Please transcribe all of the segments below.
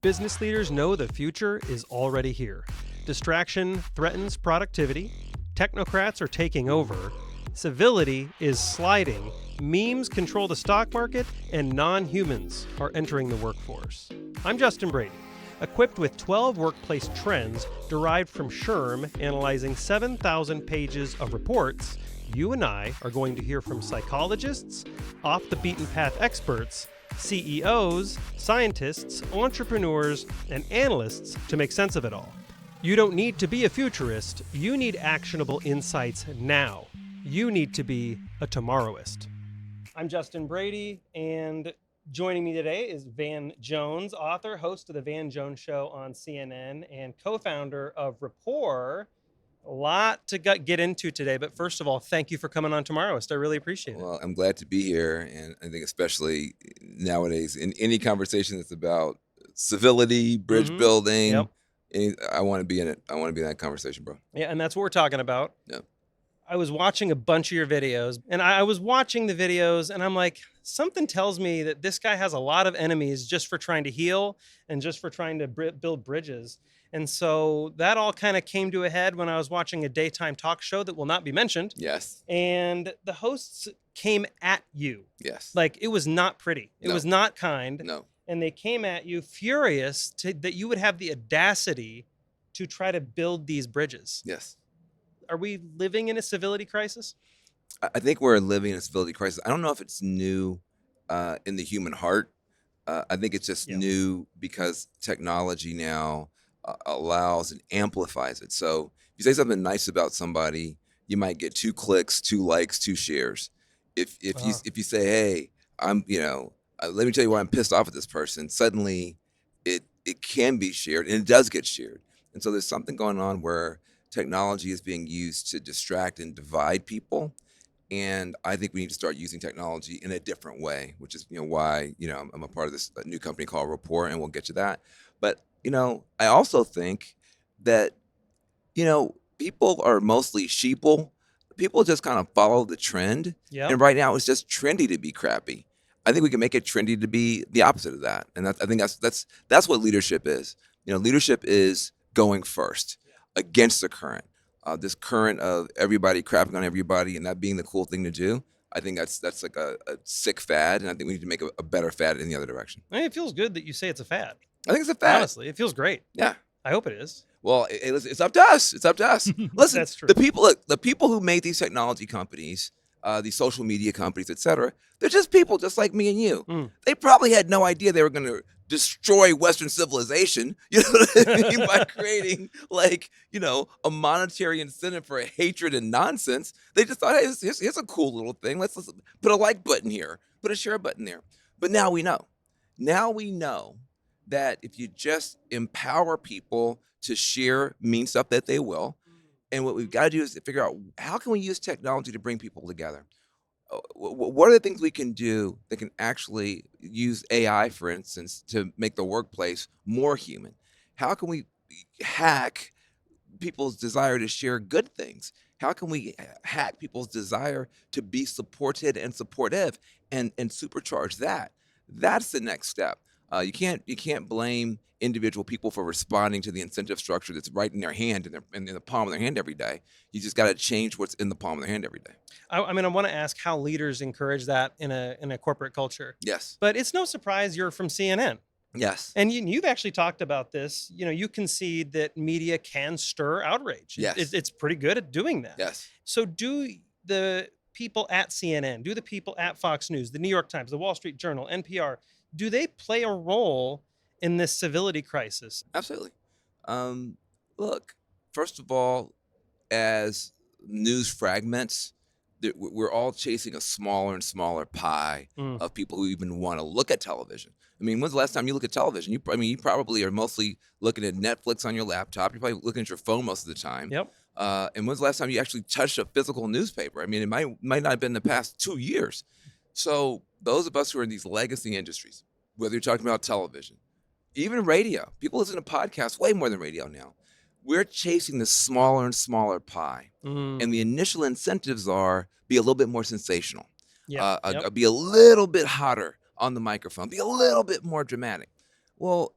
Business leaders know the future is already here. Distraction threatens productivity. Technocrats are taking over. Civility is sliding. Memes control the stock market, and non-humans are entering the workforce. I'm Justin Brady, equipped with 12 workplace trends derived from SHRM, analyzing 7,000 pages of reports. You and I are going to hear from psychologists, off-the-beaten-path experts, CEOs, scientists, entrepreneurs, and analysts to make sense of it all. You don't need to be a futurist. You need actionable insights now. You need to be a Tomorrowist. I'm Justin Brady, and joining me today is Van Jones, author, host of The Van Jones Show on CNN, and co-founder of Rapport. A lot to get into today, but first of all, thank you for coming on Tomorrowist. I really appreciate it. Well, I'm glad to be here, and I think especially nowadays in any conversation that's about civility, bridge building, I want to be in it. I want to be in that conversation, bro. Yeah, and that's what we're talking about. Yeah. I was watching a bunch of your videos, and I was watching the videos, and I'm like, something tells me that this guy has a lot of enemies just for trying to heal and just for trying to build bridges. And so that all kind of came to a head when I was watching a daytime talk show that will not be mentioned. Yes. And the hosts came at you. Yes. Like, it was not pretty. It was not kind. No. And they came at you furious that you would have the audacity to try to build these bridges. Yes. Are we living in a civility crisis? I think we're living in a civility crisis. I don't know if it's new in the human heart. I think it's just new because technology now allows and amplifies it. So if you say something nice about somebody, you might get 2 clicks, 2 likes, 2 shares. If you say, hey, let me tell you why I'm pissed off at this person, suddenly it can be shared, and it does get shared. And so there's something going on where technology is being used to distract and divide people. And I think we need to start using technology in a different way, which is why I'm a part of this new company called Rapport, and we'll get to that. But I also think that people are mostly sheeple. People just kind of follow the trend. Yeah. And right now it's just trendy to be crappy. I think we can make it trendy to be the opposite of that. And I think that's what leadership is. Leadership is going first against the current. This current of everybody crapping on everybody and that being the cool thing to do. I think that's like a sick fad, and I think we need to make a better fad in the other direction. I mean, it feels good that you say it's a fad. I think it's a fad. Honestly, it feels great. Yeah. I hope it is. Well, it's up to us. It's up to us. Listen, That's true. the people who made these technology companies, these social media companies, et cetera, they're just people just like me and you. They probably had no idea they were going to destroy Western civilization, by creating a monetary incentive for hatred and nonsense. They just thought, hey, here's a cool little thing. Let's put a like button here, put a share button there. But now we know. Now we know that if you just empower people to share mean stuff, that they will. And what we've got to do is to figure out, how can we use technology to bring people together? What are the things we can do that can actually use AI, for instance, to make the workplace more human? How can we hack people's desire to share good things? How can we hack people's desire to be supported and supportive and supercharge that? That's the next step. You can't blame individual people for responding to the incentive structure that's right in their hand, in the palm of their hand every day. You just got to change what's in the palm of their hand every day. I want to ask how leaders encourage that in a corporate culture. Yes. But it's no surprise you're from CNN. Yes. And you've actually talked about this. You concede that media can stir outrage. Yes. It's pretty good at doing that. Yes. So do the people at CNN, do the people at Fox News, the New York Times, the Wall Street Journal, NPR, do they play a role in this civility crisis? Absolutely. Look, first of all, as news fragments, we're all chasing a smaller and smaller pie of people who even want to look at television. I mean, when's the last time you look at television? You probably are mostly looking at Netflix on your laptop. You're probably looking at your phone most of the time. Yep. And when's the last time you actually touched a physical newspaper? I mean, it might not have been the past 2 years. So those of us who are in these legacy industries, whether you're talking about television, even radio, people listen to podcasts way more than radio now. We're chasing this smaller and smaller pie. And the initial incentives are be a little bit more sensational, be a little bit hotter on the microphone, be a little bit more dramatic. Well,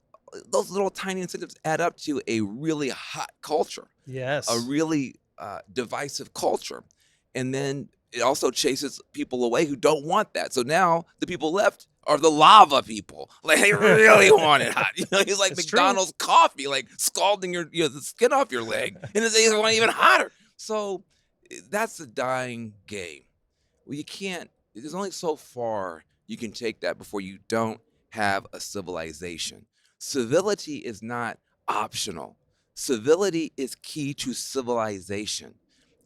those little tiny incentives add up to a really hot culture, Yes. a really divisive culture. And then it also chases people away who don't want that. So now the people left are the lava people. Like, they really want it hot. It's like It's McDonald's coffee, like scalding the skin off your leg. And they want even hotter. So that's a dying game. Well, you can't, there's only so far you can take that before you don't have a civilization. Civility is not optional. Civility is key to civilization.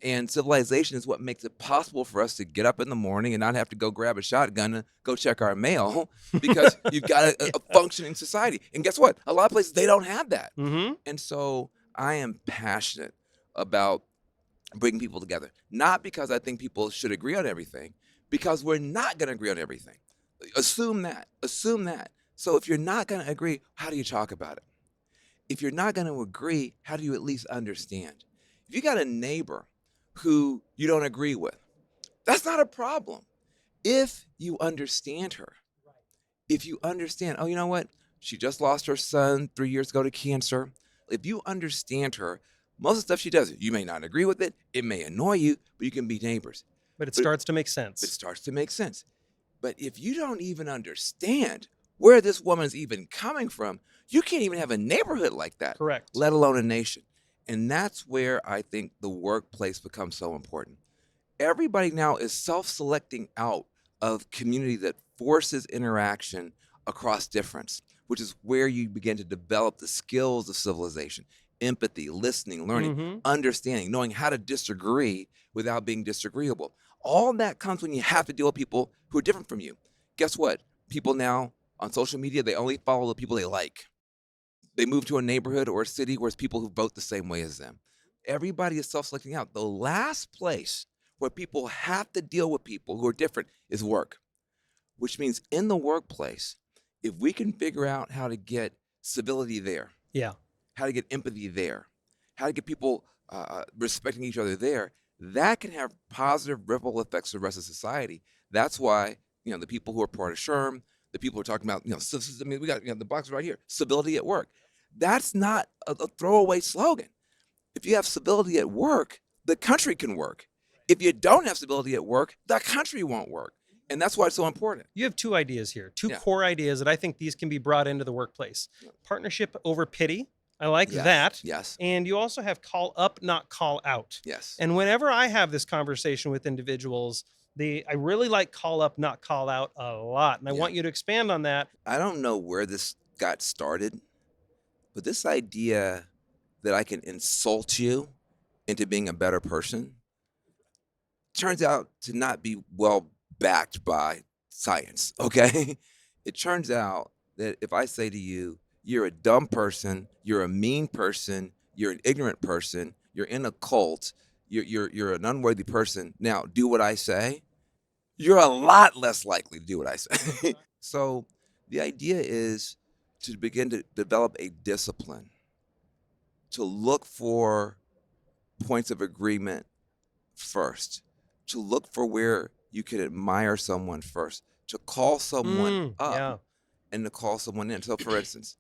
And civilization is what makes it possible for us to get up in the morning and not have to go grab a shotgun and go check our mail, because you've got a functioning society. And guess what? A lot of places, they don't have that. Mm-hmm. And so I am passionate about bringing people together, not because I think people should agree on everything, because we're not going to agree on everything. Assume that. So if you're not going to agree, how do you talk about it? If you're not going to agree, how do you at least understand? If you got a neighbor who you don't agree with, that's not a problem. If you understand her, if you understand, oh, you know what? She just lost her son 3 years ago to cancer. If you understand her, most of the stuff she does, you may not agree with it. It may annoy you, but you can be neighbors. But it starts to make sense. It starts to make sense. But if you don't even understand where this woman's even coming from, you can't even have a neighborhood like that. Correct. Let alone a nation. And that's where I think the workplace becomes so important. Everybody now is self-selecting out of community that forces interaction across difference, which is where you begin to develop the skills of civilization: empathy, listening, learning, understanding, knowing how to disagree without being disagreeable. All that comes when you have to deal with people who are different from you. Guess what? People now on social media, they only follow the people they like. They move to a neighborhood or a city where it's people who vote the same way as them. Everybody is self-selecting out. The last place where people have to deal with people who are different is work, which means in the workplace, if we can figure out how to get civility there, how to get empathy there, how to get people respecting each other there, that can have positive ripple effects to the rest of society. That's why, the people who are part of SHRM, the people who are talking about, we got the box right here, civility at work. That's not a throwaway slogan. If you have civility at work, the country can work. If you don't have civility at work, the country won't work. And that's why it's so important. You have two ideas here, two core ideas that I think these can be brought into the workplace. Partnership over pity. I like that. Yes. And you also have call up, not call out. Yes. And whenever I have this conversation with individuals, I really like call up, not call out a lot. And I want you to expand on that. I don't know where this got started, but this idea that I can insult you into being a better person turns out to not be well backed by science, okay? It turns out that if I say to you, you're a dumb person, you're a mean person, you're an ignorant person, you're in a cult, you're an unworthy person, now do what I say, you're a lot less likely to do what I say. So the idea is to begin to develop a discipline, to look for points of agreement first, to look for where you can admire someone first, to call someone up and to call someone in. So for instance,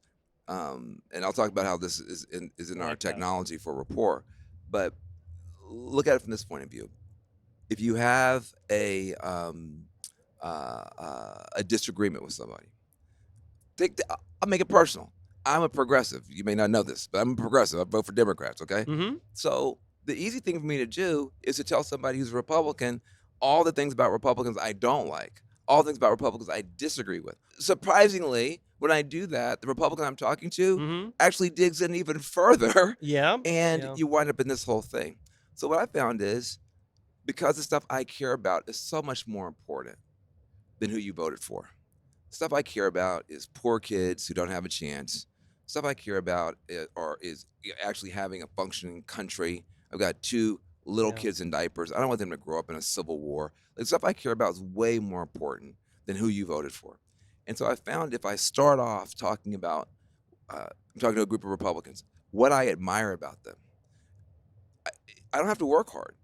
and I'll talk about how this is in our technology for Rapport, but look at it from this point of view. If you have a disagreement with somebody, I'll make it personal. I'm a progressive. You may not know this, but I'm a progressive. I vote for Democrats, okay? So the easy thing for me to do is to tell somebody who's a Republican all the things about Republicans I don't like, all the things about Republicans I disagree with. Surprisingly, when I do that, the Republican I'm talking to actually digs in even further. And you wind up in this whole thing. So what I found is, because the stuff I care about is so much more important than who you voted for. Stuff I care about is poor kids who don't have a chance. Stuff I care about is actually having a functioning country. I've got two little kids in diapers. I don't want them to grow up in a civil war. Like, stuff I care about is way more important than who you voted for. And so I found if I start off talking about, I'm talking to a group of Republicans, what I admire about them, I don't have to work hard.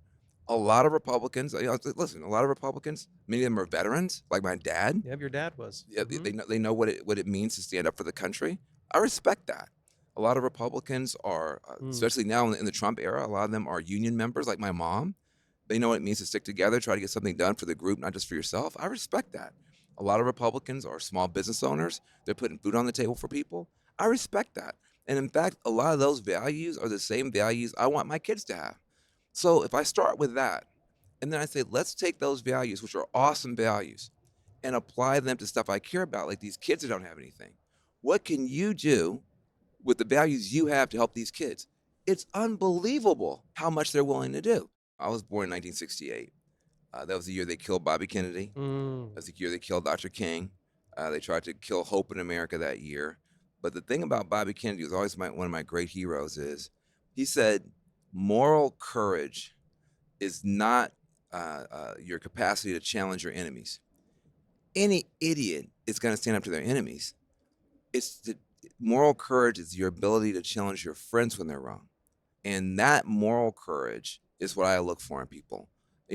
A lot of Republicans, listen, a lot of Republicans, many of them are veterans, like my dad. Your dad was. Yeah, they know what it means to stand up for the country. I respect that. A lot of Republicans are, especially now in the Trump era, a lot of them are union members, like my mom. They know what it means to stick together, try to get something done for the group, not just for yourself. I respect that. A lot of Republicans are small business owners. They're putting food on the table for people. I respect that. And in fact, a lot of those values are the same values I want my kids to have. So if I start with that, and then I say, let's take those values, which are awesome values, and apply them to stuff I care about, like these kids that don't have anything. What can you do with the values you have to help these kids? It's unbelievable how much they're willing to do. I was born in 1968. That was the year they killed Bobby Kennedy. That was the year they killed Dr. King. They tried to kill hope in America that year. But the thing about Bobby Kennedy was always one of my great heroes is he said, moral courage is not your capacity to challenge your enemies. Any idiot is going to stand up to their enemies. Moral courage is your ability to challenge your friends when they're wrong. And that moral courage is what I look for in people.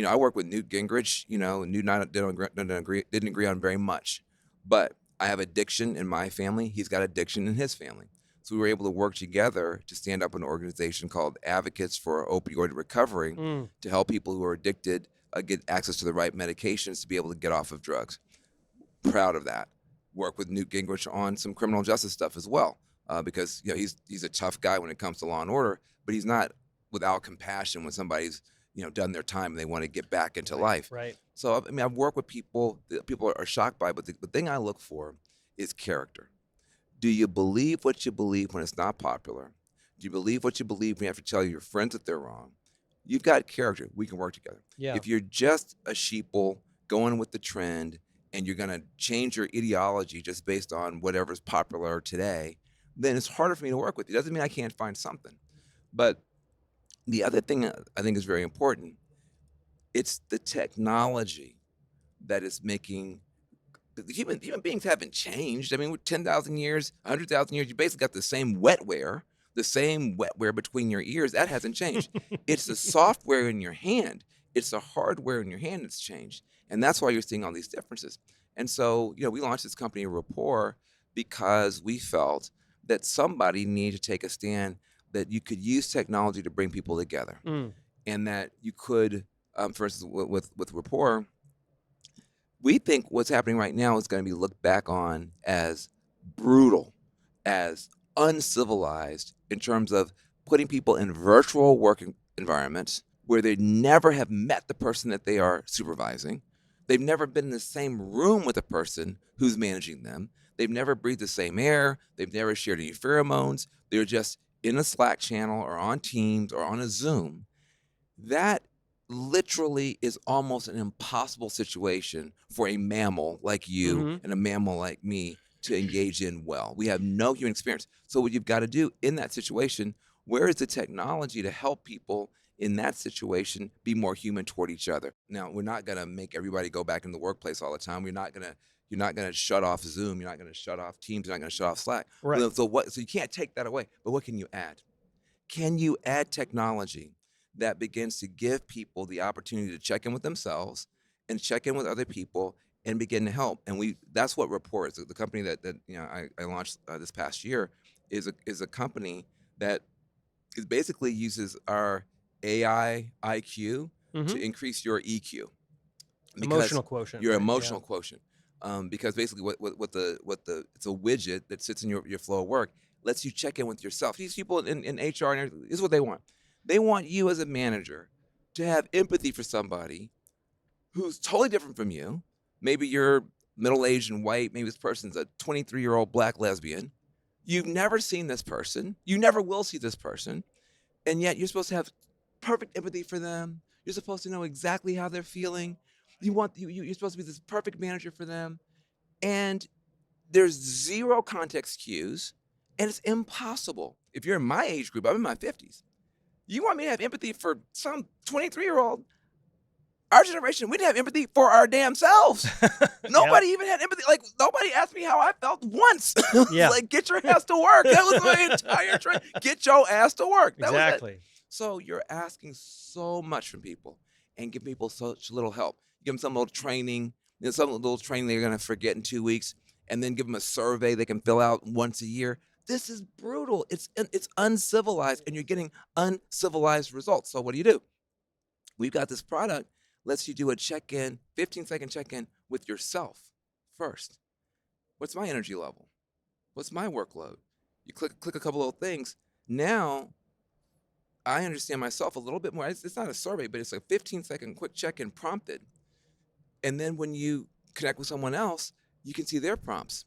I work with Newt Gingrich. Newt and I didn't agree on very much. But I have addiction in my family. He's got addiction in his family. So we were able to work together to stand up an organization called Advocates for Opioid Recovery to help people who are addicted get access to the right medications to be able to get off of drugs. Proud of that. Work with Newt Gingrich on some criminal justice stuff as well, because he's a tough guy when it comes to law and order, but he's not without compassion when somebody's done their time and they want to get back into life. Right. So I've worked with people that people are shocked by, but the thing I look for is character. Do you believe what you believe when it's not popular? Do you believe what you believe when you have to tell your friends that they're wrong? You've got character. We can work together. Yeah. If you're just a sheeple going with the trend and you're going to change your ideology just based on whatever's popular today, then it's harder for me to work with you. Doesn't mean I can't find something. But the other thing I think is very important, it's the technology that is making human beings haven't changed. I mean, with 10,000 years, 100,000 years, you basically got the same wetware between your ears. That hasn't changed. It's the software in your hand. It's the hardware in your hand that's changed. And that's why you're seeing all these differences. And so, we launched this company, Rapport, because we felt that somebody needed to take a stand that you could use technology to bring people together. And that you could, for instance, with Rapport, we think what's happening right now is going to be looked back on as brutal, as uncivilized in terms of putting people in virtual working environments where they never have met the person that they are supervising. They've never been in the same room with a person who's managing them. They've never breathed the same air. They've never shared any pheromones. They're just in a Slack channel or on Teams or on a Zoom. That literally is almost an impossible situation for a mammal like you and a mammal like me to engage in well. We have no human experience. So what you've got to do in that situation, where is the technology to help people in that situation be more human toward each other? Now, we're not going to make everybody go back in the workplace all the time. You're not going to shut off Zoom. You're not going to shut off Teams. You're not going to shut off Slack. Right. So you can't take that away. But what can you add? Can you add technology that begins to give people the opportunity to check in with themselves and check in with other people and begin to help? And that's what Rapport is. The company that I launched this past year is a company that basically uses our AI IQ to increase your EQ. Emotional quotient. Your emotional quotient. Because basically it's a widget that sits in your flow of work, lets you check in with yourself. These people in HR and everything, this is what they want. They want you as a manager to have empathy for somebody who's totally different from you. Maybe you're middle-aged and white. Maybe this person's a 23-year-old black lesbian. You've never seen this person. You never will see this person. And yet you're supposed to have perfect empathy for them. You're supposed to know exactly how they're feeling. You're supposed to be this perfect manager for them. And there's zero context cues. And it's impossible. If you're in my age group, I'm in my 50s. You want me to have empathy for some 23-year-old? Our generation, we didn't have empathy for our damn selves. Nobody even had empathy. Like, nobody asked me how I felt once. Like, get your ass to work. That was my entire training. Get your ass to work. That Exactly. was it. So you're asking so much from people and give people such little help. Give them some little training, some little training they're going to forget in 2 weeks, and then give them a survey they can fill out once a year. This is brutal. It's uncivilized, and you're getting uncivilized results. So what do? We've got this product, lets you do a check-in, 15-second check-in with yourself first. What's my energy level? What's my workload? You click a couple of things. Now I understand myself a little bit more. It's not a survey, but it's a 15-second quick check-in prompted. And then when you connect with someone else, you can see their prompts.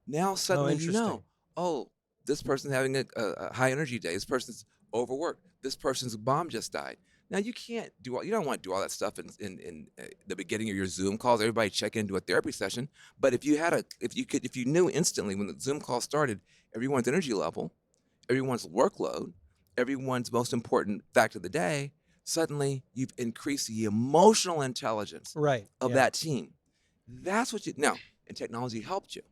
Now suddenly you know, oh, this person's having a high energy day. This person's overworked. This person's mom just died. Now you can't do you don't want to do all that stuff in the beginning of your Zoom calls. Everybody check into a therapy session. But if you knew instantly when the Zoom call started, everyone's energy level, everyone's workload, everyone's most important fact of the day, suddenly you've increased the emotional intelligence of that team. That's what now, and technology helped you.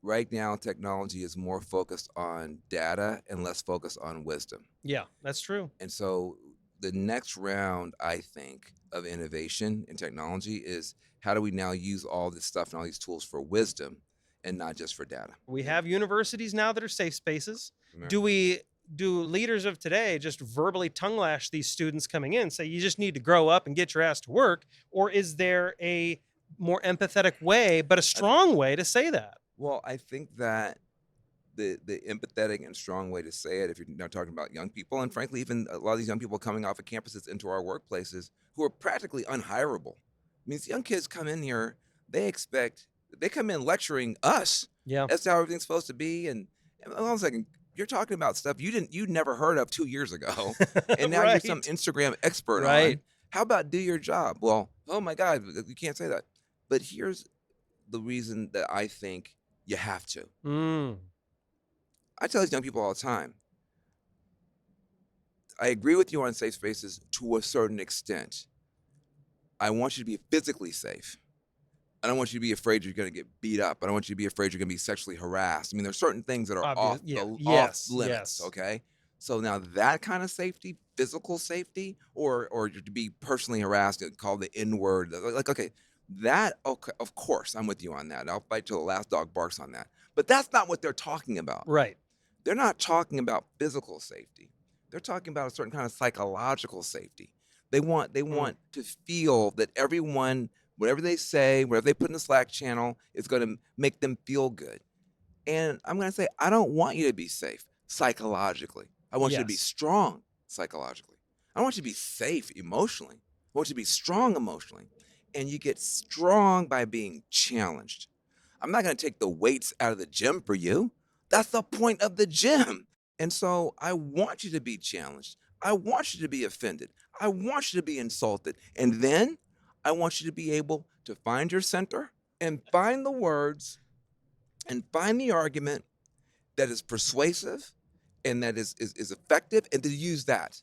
Right now, technology is more focused on data and less focused on wisdom. Yeah, that's true. And so the next round, I think, of innovation in technology is how do we now use all this stuff and all these tools for wisdom and not just for data? We have universities now that are safe spaces. Do leaders of today just verbally tongue lash these students coming in, say you just need to grow up and get your ass to work? Or is there a more empathetic way, but a strong way to say that? Well, I think that the empathetic and strong way to say it, if you're now talking about young people, and frankly, even a lot of these young people coming off of campuses into our workplaces who are practically unhireable. I mean, these young kids come in here, they come in lecturing us as to how everything's supposed to be. And hold on a second, you're talking about stuff you never heard of 2 years ago. And now you're some Instagram expert on. How about do your job? Well, oh my God, you can't say that. But here's the reason that I think you have to. I tell these young people all the time, I agree with you on safe spaces to a certain extent. I want you to be physically safe. I don't want you to be afraid you're going to get beat up. I don't want you to be afraid you're going to be sexually harassed. I mean, there's certain things that are off limits, okay? So now that kind of safety, physical safety, or to be personally harassed and called the N-word, okay, of course, I'm with you on that. I'll fight till the last dog barks on that. But that's not what they're talking about. Right. They're not talking about physical safety. They're talking about a certain kind of psychological safety. They want to feel that everyone, whatever they say, whatever they put in the Slack channel, is going to make them feel good. And I'm going to say, I don't want you to be safe psychologically. I want you to be strong psychologically. I want you to be safe emotionally. I want you to be strong emotionally. And you get strong by being challenged. I'm not going to take the weights out of the gym for you. That's the point of the gym. And so I want you to be challenged. I want you to be offended. I want you to be insulted. And then I want you to be able to find your center and find the words and find the argument that is persuasive and that is effective, and to use that.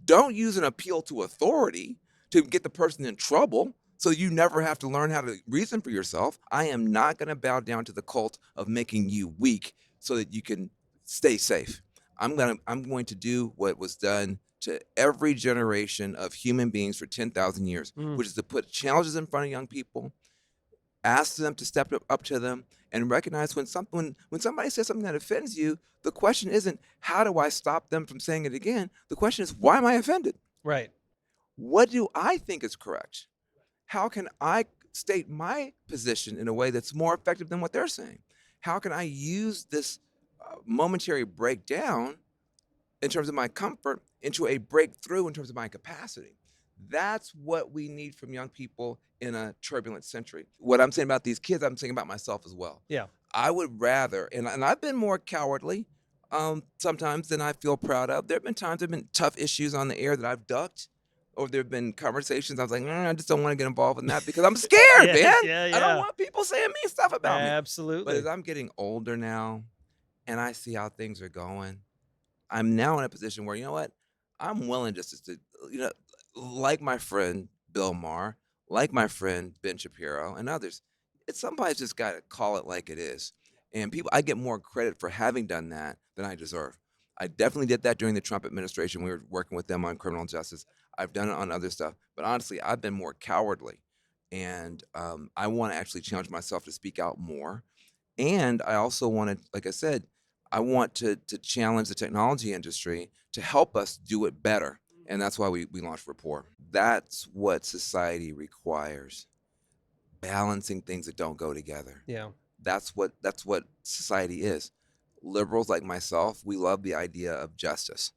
Don't use an appeal to authority to get the person in trouble so you never have to learn how to reason for yourself. I am not going to bow down to the cult of making you weak so that you can stay safe. I'm going to do what was done to every generation of human beings for 10,000 years, which is to put challenges in front of young people, ask them to step up to them, and recognize when somebody says something that offends you, the question isn't, how do I stop them from saying it again? The question is, why am I offended? Right. What do I think is correct? How can I state my position in a way that's more effective than what they're saying? How can I use this momentary breakdown in terms of my comfort into a breakthrough in terms of my capacity? That's what we need from young people in a turbulent century. What I'm saying about these kids, I'm saying about myself as well. Yeah. I would rather, and I've been more cowardly sometimes than I feel proud of. There have been tough issues on the air that I've ducked, or there have been conversations I was like, I just don't want to get involved in that because I'm scared, man. I don't want people saying mean stuff about me. Absolutely. But as I'm getting older now and I see how things are going, I'm now in a position where, you know what, I'm willing just to, like my friend Bill Maher, like my friend Ben Shapiro and others, somebody's just got to call it like it is. And I get more credit for having done that than I deserve. I definitely did that during the Trump administration. We were working with them on criminal justice. I've done it on other stuff. But honestly, I've been more cowardly. And I want to actually challenge myself to speak out more. And I also want to, like I said, I want to challenge the technology industry to help us do it better. And that's why we launched Rapport. That's what society requires. Balancing things that don't go together. Yeah. That's what society is. Liberals like myself, we love the idea of justice,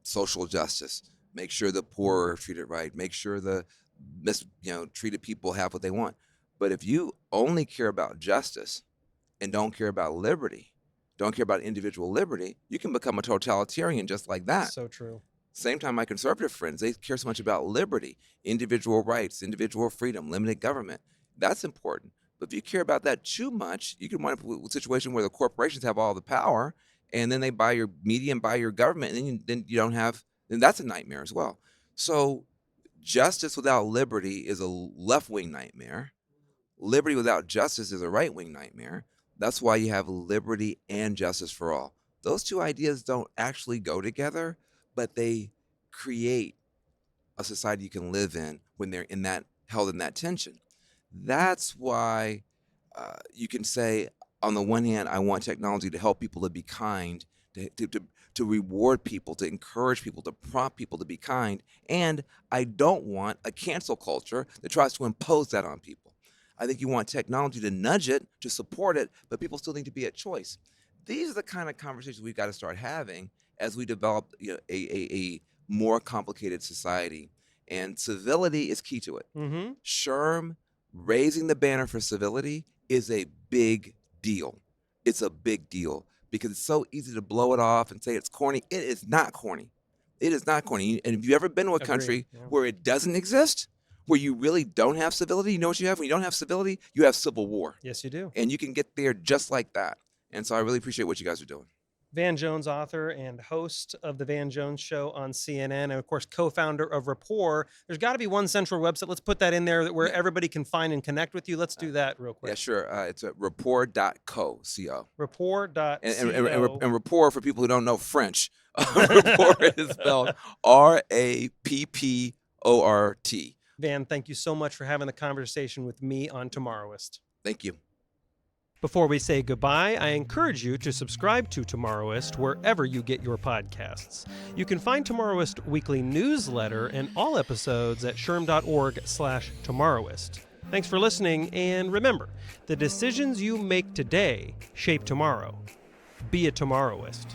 social justice. Make sure the poor are treated right. Make sure the treated people have what they want. But if you only care about justice and don't care about liberty, don't care about individual liberty, you can become a totalitarian just like that. So true. Same time, my conservative friends, they care so much about liberty, individual rights, individual freedom, limited government. That's important. But if you care about that too much, you can wind up with a situation where the corporations have all the power, and then they buy your media and buy your government, and then you don't have, then that's a nightmare as well. So justice without liberty is a left-wing nightmare. Liberty without justice is a right-wing nightmare. That's why you have liberty and justice for all. Those two ideas don't actually go together, but they create a society you can live in when they're held in that tension. That's why you can say, on the one hand, I want technology to help people to be kind, to reward people, to encourage people, to prompt people to be kind, and I don't want a cancel culture that tries to impose that on people. I think you want technology to nudge it, to support it, but people still need to be at choice. These are the kind of conversations we've got to start having as we develop a more complicated society. And civility is key to it. Mm-hmm. SHRM, raising the banner for civility, is a big deal. It's a big deal because it's so easy to blow it off and say it's corny. It is not corny. It is not corny. And if you've ever been to a country where it doesn't exist, where you really don't have civility, you know what you have? When you don't have civility, you have civil war. Yes, you do. And you can get there just like that. And so I really appreciate what you guys are doing. Van Jones, author and host of The Van Jones Show on CNN, and of course, co-founder of Rapport. There's got to be one central website. Let's put that in there where everybody can find and connect with you. Let's do that real quick. Yeah, sure. It's at rapport.co, C-O. Rapport.co. And Rapport, for people who don't know French, Rapport is spelled R-A-P-P-O-R-T. Van, thank you so much for having the conversation with me on Tomorrowist. Thank you. Before we say goodbye, I encourage you to subscribe to Tomorrowist wherever you get your podcasts. You can find Tomorrowist weekly newsletter and all episodes at shrm.org/Tomorrowist. Thanks for listening, and remember, the decisions you make today shape tomorrow. Be a Tomorrowist.